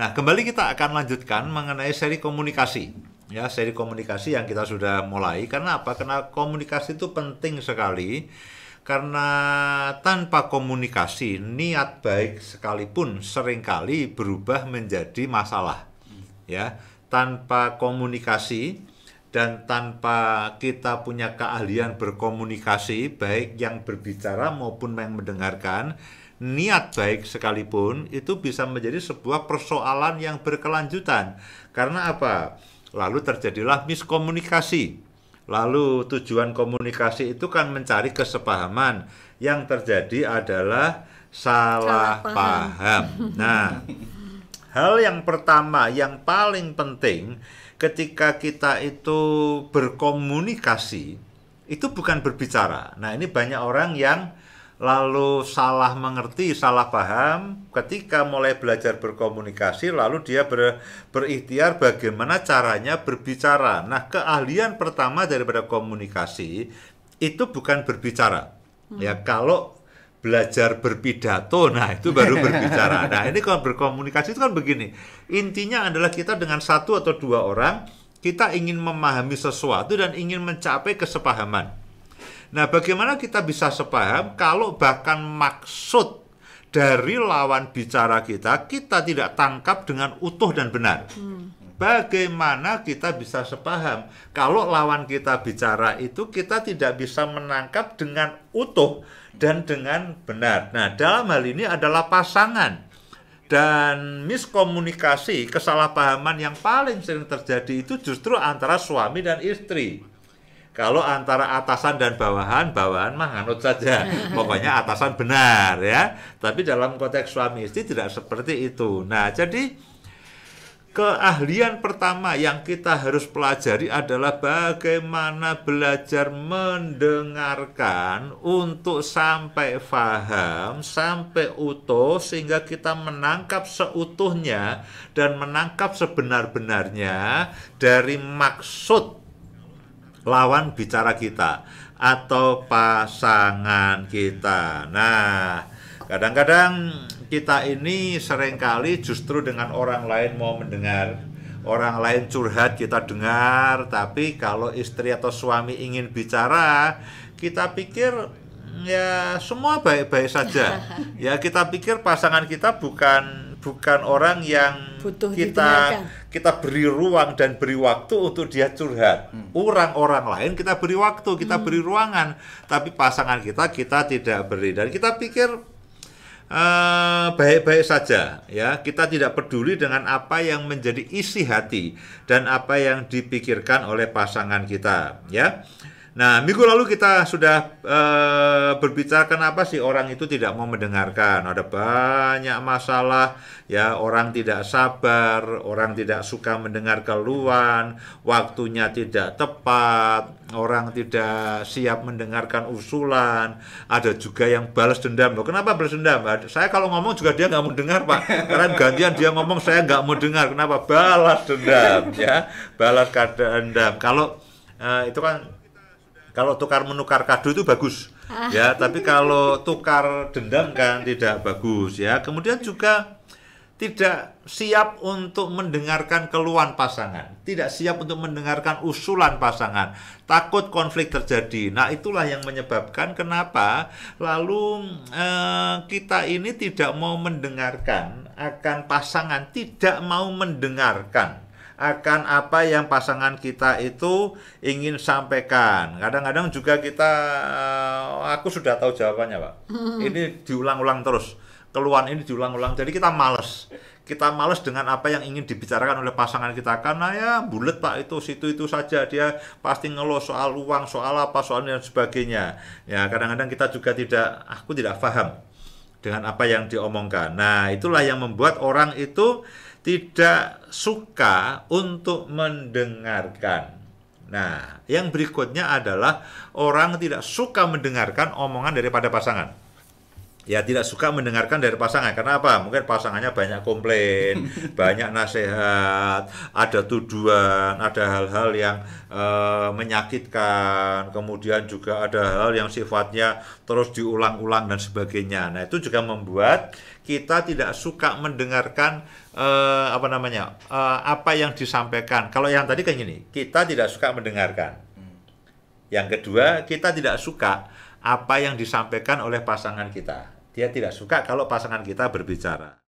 Nah, kembali kita akan lanjutkan mengenai seri komunikasi. Ya, seri komunikasi yang kita sudah mulai. Karena apa? Karena komunikasi itu penting sekali. Karena tanpa komunikasi, niat baik sekalipun seringkali berubah menjadi masalah. Ya, tanpa komunikasi dan tanpa kita punya keahlian berkomunikasi, baik yang berbicara maupun yang mendengarkan, niat baik sekalipun itu bisa menjadi sebuah persoalan yang berkelanjutan. Karena apa? Lalu terjadilah miskomunikasi. Lalu tujuan komunikasi itu kan mencari kesepahaman. Yang terjadi adalah salah paham. Nah, hal yang pertama yang paling penting ketika kita itu berkomunikasi itu bukan berbicara. Nah, ini banyak orang yang lalu salah mengerti, salah paham ketika mulai belajar berkomunikasi, lalu dia berikhtiar bagaimana caranya berbicara. Nah, keahlian pertama daripada komunikasi itu bukan berbicara. Ya, kalau belajar berpidato, nah itu baru berbicara. Nah, ini kalau berkomunikasi itu kan begini. Intinya adalah kita dengan satu atau dua orang, kita ingin memahami sesuatu dan ingin mencapai kesepahaman. Nah, bagaimana kita bisa sepaham kalau bahkan maksud dari lawan bicara kita tidak tangkap dengan utuh dan benar? Bagaimana kita bisa sepaham kalau lawan kita bicara itu kita tidak bisa menangkap dengan utuh dan dengan benar? Nah, dalam hal ini adalah pasangan. Dan miskomunikasi, kesalahpahaman yang paling sering terjadi itu justru antara suami dan istri. Kalau antara atasan dan bawahan, bawahan mah nganut saja. Pokoknya atasan benar ya. Tapi dalam konteks suami istri tidak seperti itu. Nah, jadi keahlian pertama yang kita harus pelajari adalah bagaimana belajar mendengarkan untuk sampai paham, sampai utuh, sehingga kita menangkap seutuhnya dan menangkap sebenar-benarnya dari maksud lawan bicara kita atau pasangan kita. Nah, kadang-kadang kita ini seringkali justru dengan orang lain mau mendengar, orang lain curhat kita dengar, tapi kalau istri atau suami ingin bicara, kita pikir ya semua baik-baik saja. Ya, kita pikir pasangan kita bukan orang yang butuh kita beri ruang dan beri waktu untuk dia curhat. Orang lain kita beri waktu, kita beri ruangan, tapi pasangan kita tidak beri. Dan kita pikir baik-baik saja, ya. Kita tidak peduli dengan apa yang menjadi isi hati dan apa yang dipikirkan oleh pasangan kita, ya. Nah, minggu lalu kita sudah berbicara kenapa sih orang itu tidak mau mendengarkan. Ada banyak masalah, ya, orang tidak sabar, orang tidak suka mendengar keluhan, waktunya tidak tepat, orang tidak siap mendengarkan usulan. Ada juga yang balas dendam. Loh, kenapa balas dendam? Saya kalau ngomong juga dia nggak mau dengar, Pak. Karena gantian dia ngomong, saya nggak mau dengar. Kenapa? Balas dendam, ya, balas dendam. Kalau itu kan, kalau tukar menukar kado itu bagus, ya. Tapi kalau tukar dendam kan tidak bagus, ya. Kemudian juga tidak siap untuk mendengarkan keluhan pasangan, tidak siap untuk mendengarkan usulan pasangan, takut konflik terjadi. Nah, itulah yang menyebabkan kenapa lalu kita ini tidak mau mendengarkan akan pasangan, tidak mau mendengarkan akan apa yang pasangan kita itu ingin sampaikan. Kadang-kadang juga aku sudah tahu jawabannya, Pak. Ini diulang-ulang terus. Keluhan ini diulang-ulang. Jadi kita malas. Kita malas dengan apa yang ingin dibicarakan oleh pasangan kita. Karena ya bulet, Pak, itu situ-itu saja. Dia pasti ngeluh soal uang, soal apa, soal dan sebagainya. Ya, kadang-kadang kita juga aku tidak paham dengan apa yang diomongkan. Nah, itulah yang membuat orang itu tidak suka untuk mendengarkan. Nah, yang berikutnya adalah orang tidak suka mendengarkan omongan daripada pasangan. Ya tidak suka mendengarkan dari pasangan. Karena apa? Mungkin pasangannya banyak komplain, banyak nasihat, ada tuduhan, ada hal-hal yang menyakitkan, kemudian juga ada hal yang sifatnya terus diulang-ulang dan sebagainya. Nah, itu juga membuat kita tidak suka mendengarkan apa yang disampaikan. Kalau yang tadi kayak gini, kita tidak suka mendengarkan. Yang kedua, kita tidak suka apa yang disampaikan oleh pasangan kita. Dia tidak suka kalau pasangan kita berbicara.